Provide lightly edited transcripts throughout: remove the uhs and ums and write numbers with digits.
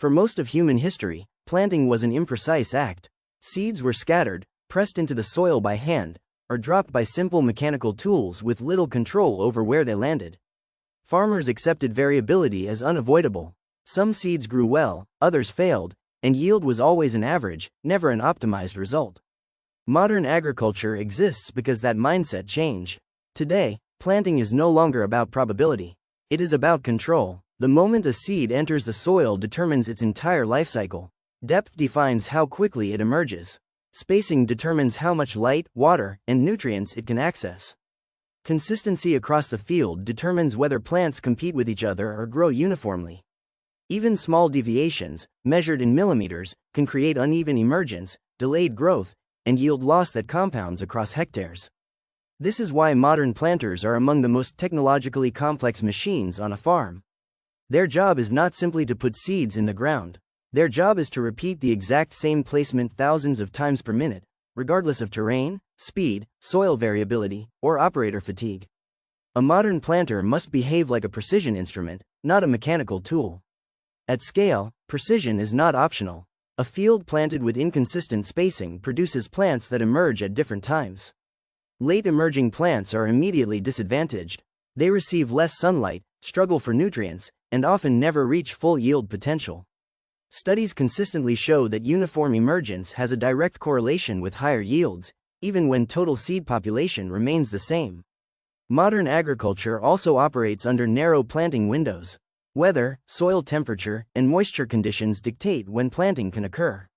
For most of human history, planting was an imprecise act. Seeds were scattered, pressed into the soil by hand, or dropped by simple mechanical tools with little control over where they landed. Farmers accepted variability as unavoidable. Some seeds grew well, others failed, and yield was always an average, never an optimized result. Modern agriculture exists because that mindset changed. Today, planting is no longer about probability. It is about control. The moment a seed enters the soil determines its entire life cycle. Depth defines how quickly it emerges. Spacing determines how much light, water, and nutrients it can access. Consistency across the field determines whether plants compete with each other or grow uniformly. Even small deviations, measured in millimeters, can create uneven emergence, delayed growth, and yield loss that compounds across hectares. This is why modern planters are among the most technologically complex machines on a farm. Their job is not simply to put seeds in the ground. Their job is to repeat the exact same placement thousands of times per minute, regardless of terrain, speed, soil variability, or operator fatigue. A modern planter must behave like a precision instrument, not a mechanical tool. At scale, precision is not optional. A field planted with inconsistent spacing produces plants that emerge at different times. Late emerging plants are immediately disadvantaged. They receive less sunlight, struggle for nutrients, and often never reach full yield potential. Studies consistently show that uniform emergence has a direct correlation with higher yields, even when total seed population remains the same. Modern agriculture also operates under narrow planting windows. Weather, soil temperature, and moisture conditions dictate when planting can occur.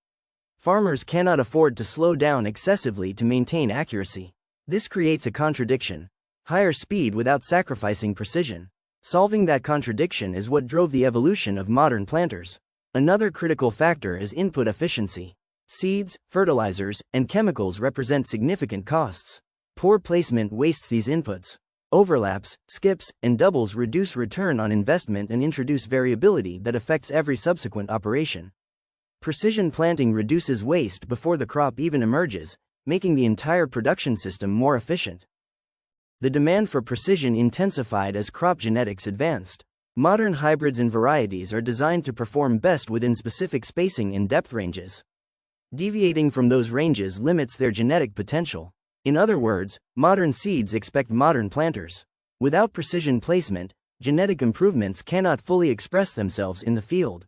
Farmers cannot afford to slow down excessively to maintain accuracy. This creates a contradiction: higher speed without sacrificing precision. Solving that contradiction is what drove the evolution of modern planters. Another critical factor is input efficiency. Seeds, fertilizers, and chemicals represent significant costs. Poor placement wastes these inputs. Overlaps, skips, and doubles reduce return on investment and introduce variability that affects every subsequent operation. Precision planting reduces waste before the crop even emerges, making the entire production system more efficient. The demand for precision intensified as crop genetics advanced. Modern hybrids and varieties are designed to perform best within specific spacing and depth ranges. Deviating from those ranges limits their genetic potential. In other words, modern seeds expect modern planters. Without precision placement, genetic improvements cannot fully express themselves in the field.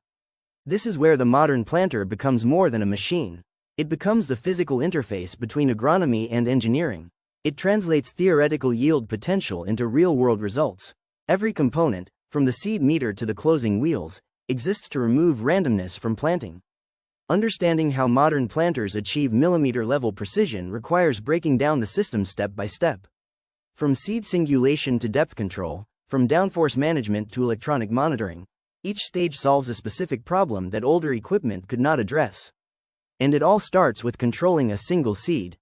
This is where the modern planter becomes more than a machine. It becomes the physical interface between agronomy and engineering. It translates theoretical yield potential into real-world results. Every component, from the seed meter to the closing wheels, exists to remove randomness from planting. Understanding how modern planters achieve millimeter-level precision requires breaking down the system step by step. From seed singulation to depth control, from downforce management to electronic monitoring, each stage solves a specific problem that older equipment could not address. And it all starts with controlling a single seed.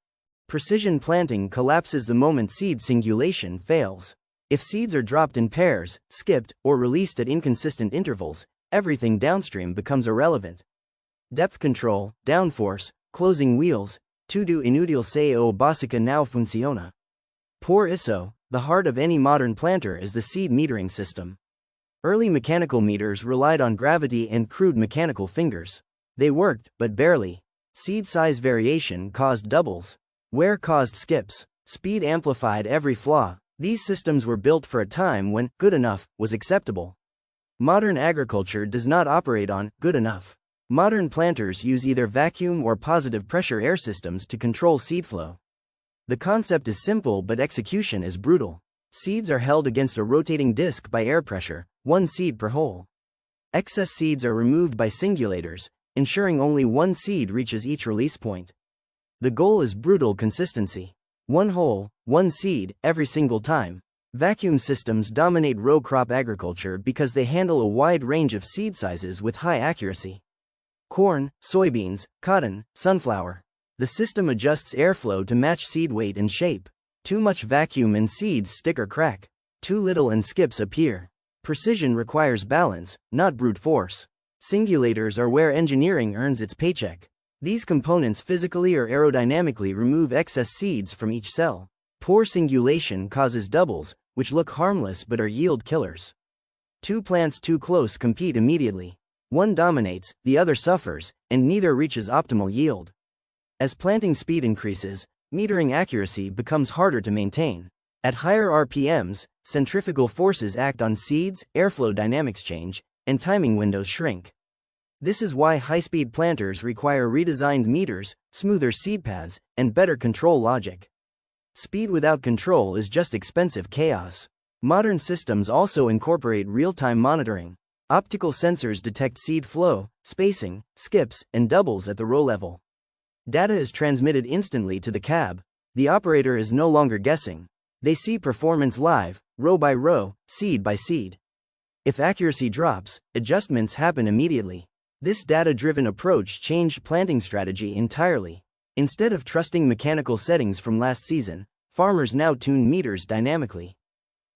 Precision planting collapses the moment seed singulation fails. If seeds are dropped in pairs, skipped, or released at inconsistent intervals, everything downstream becomes irrelevant. Depth control, downforce, closing wheels, tudo inútil se o básica não funciona. Por isso, the heart of any modern planter is the seed metering system. Early mechanical meters relied on gravity and crude mechanical fingers. They worked, but barely. Seed size variation caused doubles. Wear caused skips. Speed amplified every flaw. These systems were built for a time when good enough was acceptable. Modern agriculture does not operate on good enough. Modern planters use either vacuum or positive pressure air systems to control seed flow. The concept is simple but execution is brutal. Seeds are held against a rotating disc by air pressure, one seed per hole. Excess seeds are removed by singulators, ensuring only one seed reaches each release point. The goal is brutal consistency. One hole, one seed, every single time. Vacuum systems dominate row crop agriculture because they handle a wide range of seed sizes with high accuracy. Corn, soybeans, cotton, sunflower. The system adjusts airflow to match seed weight and shape. Too much vacuum and seeds stick or crack. Too little and skips appear. Precision requires balance, not brute force. Singulators are where engineering earns its paycheck. These components physically or aerodynamically remove excess seeds from each cell. Poor singulation causes doubles, which look harmless but are yield killers. Two plants too close compete immediately. One dominates, the other suffers, and neither reaches optimal yield. As planting speed increases, metering accuracy becomes harder to maintain. At higher RPMs, centrifugal forces act on seeds, airflow dynamics change, and timing windows shrink. This is why high-speed planters require redesigned meters, smoother seed paths, and better control logic. Speed without control is just expensive chaos. Modern systems also incorporate real-time monitoring. Optical sensors detect seed flow, spacing, skips, and doubles at the row level. Data is transmitted instantly to the cab. The operator is no longer guessing. They see performance live, row by row, seed by seed. If accuracy drops, adjustments happen immediately. This data-driven approach changed planting strategy entirely. Instead of trusting mechanical settings from last season, farmers now tune meters dynamically.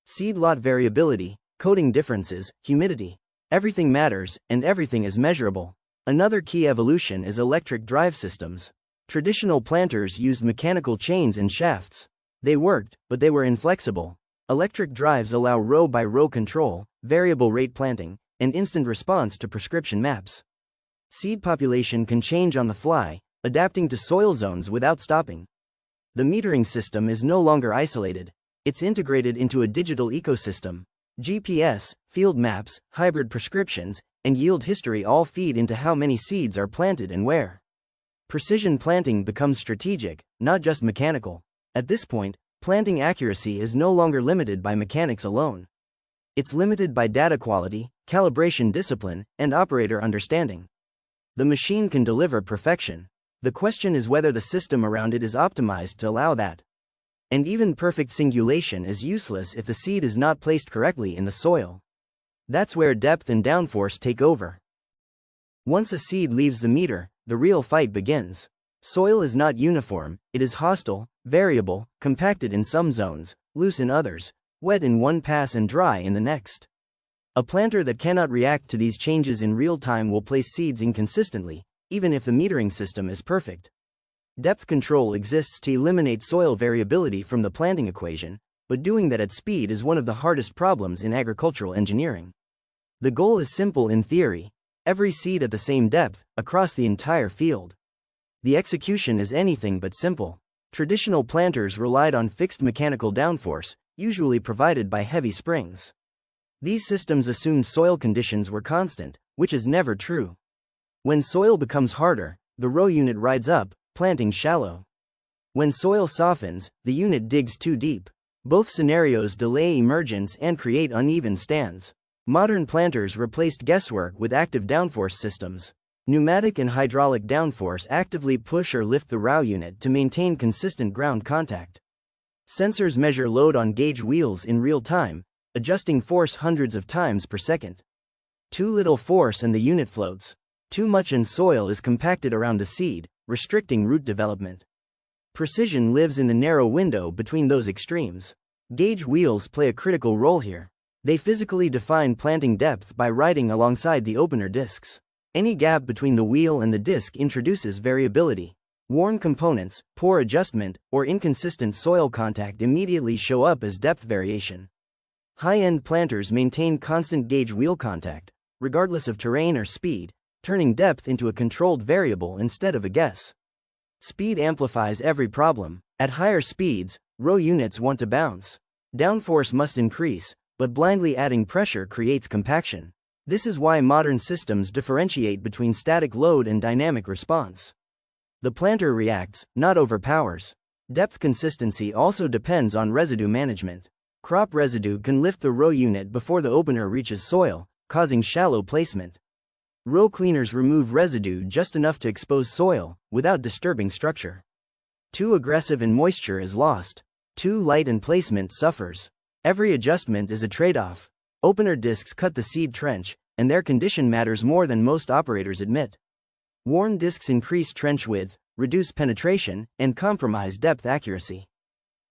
Seed lot variability, coating differences, humidity. Everything matters, and everything is measurable. Another key evolution is electric drive systems. Traditional planters used mechanical chains and shafts. They worked, but they were inflexible. Electric drives allow row-by-row control, variable rate planting, and instant response to prescription maps. Seed population can change on the fly, adapting to soil zones without stopping. The metering system is no longer isolated. It's integrated into a digital ecosystem. GPS, field maps, hybrid prescriptions, and yield history all feed into how many seeds are planted and where. Precision planting becomes strategic, not just mechanical. At this point, planting accuracy is no longer limited by mechanics alone. It's limited by data quality, calibration discipline, and operator understanding. The machine can deliver perfection. The question is whether the system around it is optimized to allow that. And even perfect singulation is useless if the seed is not placed correctly in the soil. That's where depth and downforce take over. Once a seed leaves the meter, the real fight begins. Soil is not uniform, it is hostile, variable, compacted in some zones, loose in others, wet in one pass and dry in the next. A planter that cannot react to these changes in real time will place seeds inconsistently, even if the metering system is perfect. Depth control exists to eliminate soil variability from the planting equation, but doing that at speed is one of the hardest problems in agricultural engineering. The goal is simple in theory: every seed at the same depth, across the entire field. The execution is anything but simple. Traditional planters relied on fixed mechanical downforce, usually provided by heavy springs. These systems assumed soil conditions were constant, which is never true. When soil becomes harder, the row unit rides up, planting shallow. When soil softens, the unit digs too deep. Both scenarios delay emergence and create uneven stands. Modern planters replaced guesswork with active downforce systems. Pneumatic and hydraulic downforce actively push or lift the row unit to maintain consistent ground contact. Sensors measure load on gauge wheels in real time, adjusting force hundreds of times per second. Too little force and the unit floats. Too much and soil is compacted around the seed, restricting root development. Precision lives in the narrow window between those extremes. Gauge wheels play a critical role here. They physically define planting depth by riding alongside the opener discs. Any gap between the wheel and the disc introduces variability. Worn components, poor adjustment, or inconsistent soil contact immediately show up as depth variation. High-end planters maintain constant gauge wheel contact, regardless of terrain or speed, turning depth into a controlled variable instead of a guess. Speed amplifies every problem. At higher speeds, row units want to bounce. Downforce must increase, but blindly adding pressure creates compaction. This is why modern systems differentiate between static load and dynamic response. The planter reacts, not overpowers. Depth consistency also depends on residue management. Crop residue can lift the row unit before the opener reaches soil, causing shallow placement. Row cleaners remove residue just enough to expose soil, without disturbing structure. Too aggressive and moisture is lost. Too light and placement suffers. Every adjustment is a trade-off. Opener discs cut the seed trench, and their condition matters more than most operators admit. Worn discs increase trench width, reduce penetration, and compromise depth accuracy.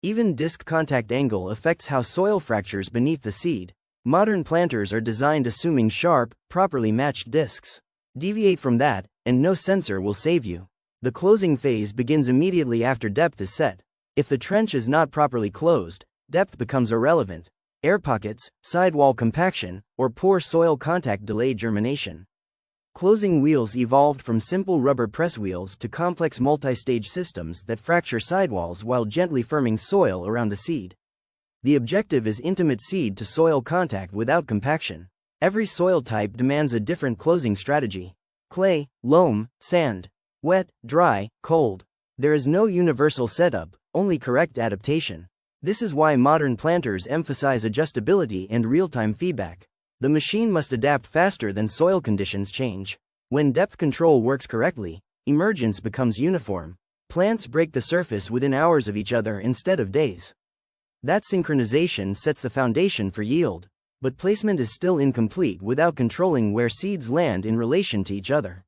Even disc contact angle affects how soil fractures beneath the seed. Modern planters are designed assuming sharp, properly matched discs. Deviate from that, and no sensor will save you. The closing phase begins immediately after depth is set. If the trench is not properly closed, depth becomes irrelevant. Air pockets, sidewall compaction, or poor soil contact delay germination. Closing wheels evolved from simple rubber press wheels to complex multi-stage systems that fracture sidewalls while gently firming soil around the seed. The objective is intimate seed-to-soil contact without compaction. Every soil type demands a different closing strategy: clay, loam, sand, wet, dry, cold. There is no universal setup, only correct adaptation. This is why modern planters emphasize adjustability and real-time feedback. The machine must adapt faster than soil conditions change. When depth control works correctly, emergence becomes uniform. Plants break the surface within hours of each other instead of days. That synchronization sets the foundation for yield. But placement is still incomplete without controlling where seeds land in relation to each other.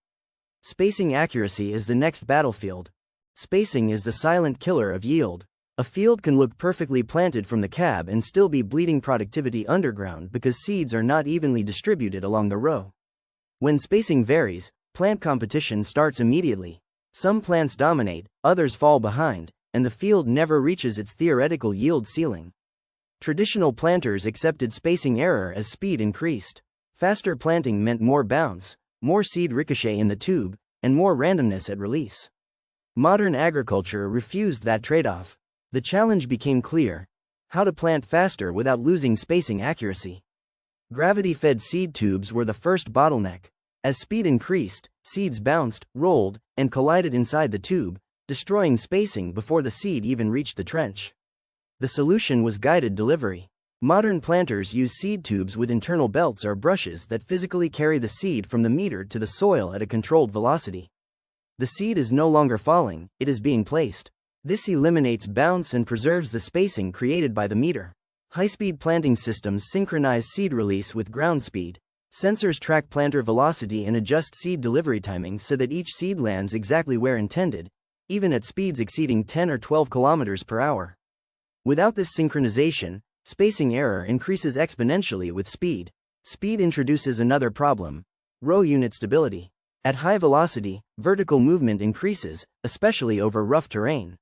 Spacing accuracy is the next battlefield. Spacing is the silent killer of yield. A field can look perfectly planted from the cab and still be bleeding productivity underground because seeds are not evenly distributed along the row. When spacing varies, plant competition starts immediately. Some plants dominate, others fall behind, and the field never reaches its theoretical yield ceiling. Traditional planters accepted spacing error as speed increased. Faster planting meant more bounce, more seed ricochet in the tube, and more randomness at release. Modern agriculture refused that trade-off. The challenge became clear: how to plant faster without losing spacing accuracy. Gravity-fed seed tubes were the first bottleneck. As speed increased, seeds bounced, rolled, and collided inside the tube, destroying spacing before the seed even reached the trench. The solution was guided delivery. Modern planters use seed tubes with internal belts or brushes that physically carry the seed from the meter to the soil at a controlled velocity. The seed is no longer falling, it is being placed. This eliminates bounce and preserves the spacing created by the meter. High-speed planting systems synchronize seed release with ground speed. Sensors track planter velocity and adjust seed delivery timing so that each seed lands exactly where intended, even at speeds exceeding 10 or 12 kilometers per hour. Without this synchronization, spacing error increases exponentially with speed. Speed introduces another problem: row unit stability. At high velocity, vertical movement increases, especially over rough terrain.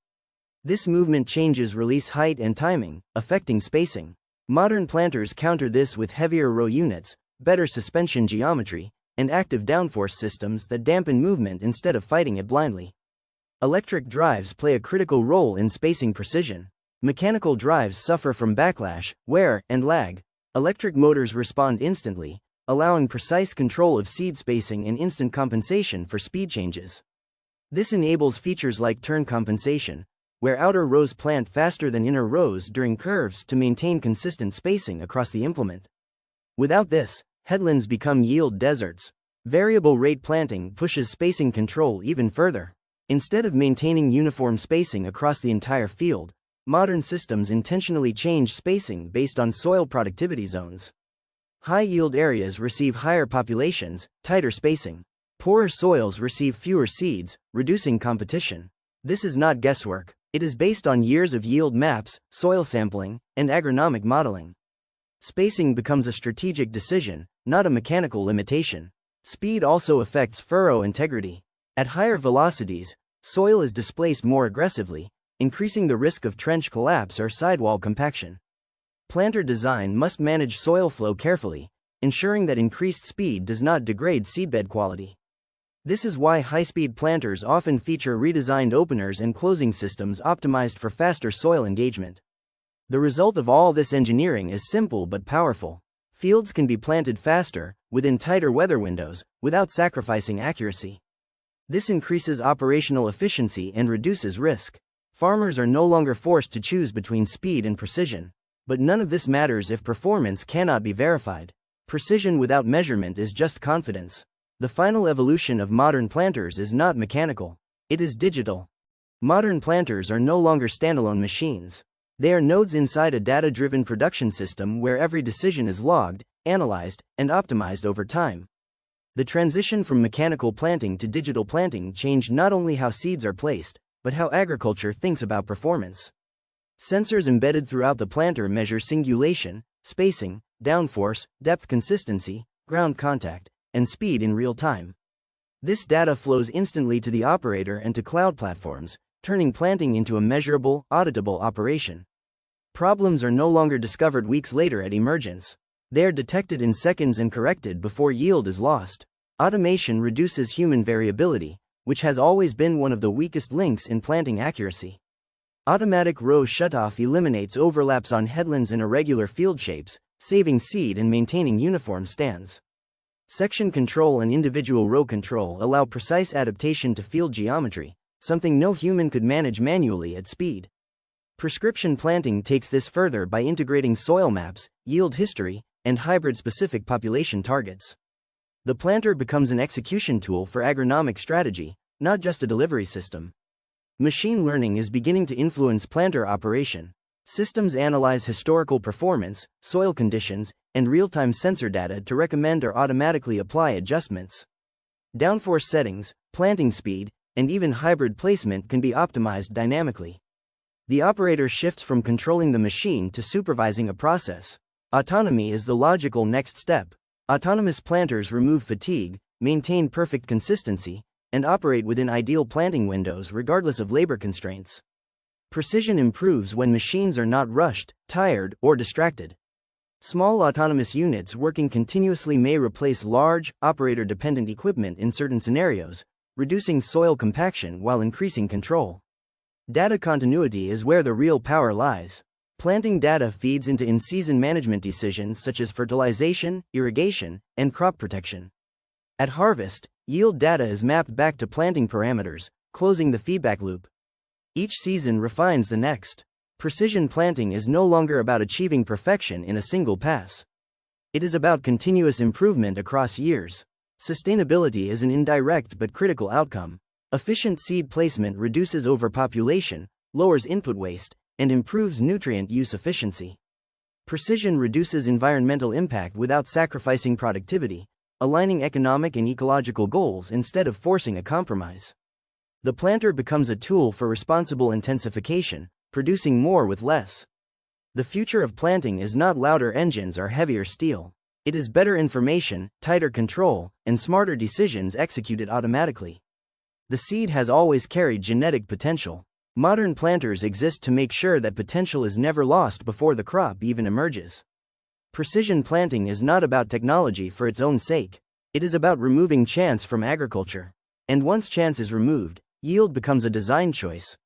This movement changes release height and timing, affecting spacing. Modern planters counter this with heavier row units, better suspension geometry, and active downforce systems that dampen movement instead of fighting it blindly. Electric drives play a critical role in spacing precision. Mechanical drives suffer from backlash, wear, and lag. Electric motors respond instantly, allowing precise control of seed spacing and instant compensation for speed changes. This enables features like turn compensation, where outer rows plant faster than inner rows during curves to maintain consistent spacing across the implement. Without this, headlands become yield deserts. Variable rate planting pushes spacing control even further. Instead of maintaining uniform spacing across the entire field, modern systems intentionally change spacing based on soil productivity zones. High-yield areas receive higher populations, tighter spacing. Poorer soils receive fewer seeds, reducing competition. This is not guesswork. It is based on years of yield maps, soil sampling, and agronomic modeling. Spacing becomes a strategic decision, not a mechanical limitation. Speed also affects furrow integrity. At higher velocities, soil is displaced more aggressively, increasing the risk of trench collapse or sidewall compaction. Planter design must manage soil flow carefully, ensuring that increased speed does not degrade seedbed quality. This is why high-speed planters often feature redesigned openers and closing systems optimized for faster soil engagement. The result of all this engineering is simple but powerful. Fields can be planted faster, within tighter weather windows, without sacrificing accuracy. This increases operational efficiency and reduces risk. Farmers are no longer forced to choose between speed and precision. But none of this matters if performance cannot be verified. Precision without measurement is just confidence. The final evolution of modern planters is not mechanical. It is digital. Modern planters are no longer standalone machines. They are nodes inside a data-driven production system where every decision is logged, analyzed, and optimized over time. The transition from mechanical planting to digital planting changed not only how seeds are placed, but how agriculture thinks about performance. Sensors embedded throughout the planter measure singulation, spacing, downforce, depth consistency, ground contact, and speed in real time. This data flows instantly to the operator and to cloud platforms, turning planting into a measurable, auditable operation. Problems are no longer discovered weeks later at emergence. They are detected in seconds and corrected before yield is lost. Automation reduces human variability, which has always been one of the weakest links in planting accuracy. Automatic row shutoff eliminates overlaps on headlands and irregular field shapes, saving seed and maintaining uniform stands. Section control and individual row control allow precise adaptation to field geometry, something no human could manage manually at speed. Prescription planting takes this further by integrating soil maps, yield history, and hybrid-specific population targets. The planter becomes an execution tool for agronomic strategy, not just a delivery system. Machine learning is beginning to influence planter operation. Systems analyze historical performance, soil conditions, and real-time sensor data to recommend or automatically apply adjustments. Downforce settings, planting speed, and even hybrid placement can be optimized dynamically. The operator shifts from controlling the machine to supervising a process. Autonomy is the logical next step. Autonomous planters remove fatigue, maintain perfect consistency, and operate within ideal planting windows regardless of labor constraints. Precision improves when machines are not rushed, tired, or distracted. Small autonomous units working continuously may replace large, operator-dependent equipment in certain scenarios, reducing soil compaction while increasing control. Data continuity is where the real power lies. Planting data feeds into in-season management decisions such as fertilization, irrigation, and crop protection. At harvest, yield data is mapped back to planting parameters, closing the feedback loop. Each season refines the next. Precision planting is no longer about achieving perfection in a single pass. It is about continuous improvement across years. Sustainability is an indirect but critical outcome. Efficient seed placement reduces overpopulation, lowers input waste, and improves nutrient use efficiency. Precision reduces environmental impact without sacrificing productivity, aligning economic and ecological goals instead of forcing a compromise. The planter becomes a tool for responsible intensification, producing more with less. The future of planting is not louder engines or heavier steel. It is better information, tighter control, and smarter decisions executed automatically. The seed has always carried genetic potential. Modern planters exist to make sure that potential is never lost before the crop even emerges. Precision planting is not about technology for its own sake. It is about removing chance from agriculture. And once chance is removed, yield becomes a design choice.